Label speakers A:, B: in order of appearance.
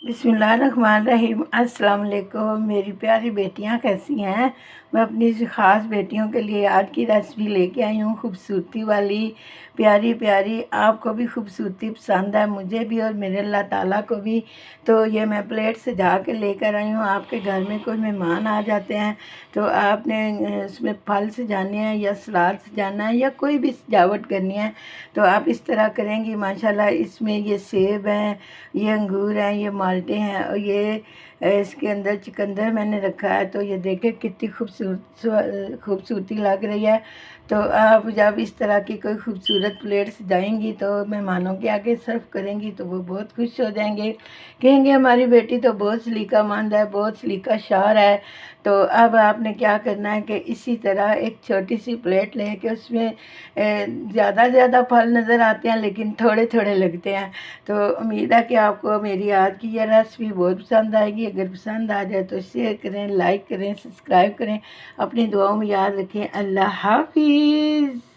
A: बिस्मिल्लाहिर्रहमानिर्रहीम। अस्सलाम वालेकुम। मेरी प्यारी बेटियां कैसी हैं। मैं अपनी ख़ास बेटियों के लिए आज की रेसिपी लेके आई हूँ, खूबसूरती वाली, प्यारी प्यारी। आपको भी खूबसूरती पसंद है, मुझे भी और मेरे अल्लाह ताला को भी। तो ये मैं प्लेट सजा के लेकर आई हूँ। आपके घर में कोई मेहमान आ जाते हैं तो आपने उसमें फल सजाने हैं या सलाद सजाना है या कोई भी सजावट करनी है तो आप इस तरह करेंगी। माशाल्लाह इसमें ये सेब हैं, ये अंगूर हैं, ये माल्टे हैं और ये इसके अंदर चुकंदर मैंने रखा है। तो ये देखें कितनी खूबसूरती लग रही है। तो आप जब इस तरह की कोई खूबसूरत प्लेट सजाएंगी तो मेहमानों के आगे सर्व करेंगी तो वो बहुत खुश हो जाएंगे, कहेंगे हमारी बेटी तो बहुत सलीकामंद है, बहुत सलीका शार है। तो अब आपने क्या करना है कि इसी तरह एक छोटी सी प्लेट लेके उसमें ज़्यादा फल नज़र आते हैं लेकिन थोड़े थोड़े लगते हैं। तो उम्मीद है कि आपको मेरी आज की यह रेसिपी बहुत पसंद आएगी। अगर पसंद आ जाए तो शेयर करें, लाइक करें, सब्सक्राइब करें। अपनी दुआओं में याद रखें। अल्लाह हाफिज़।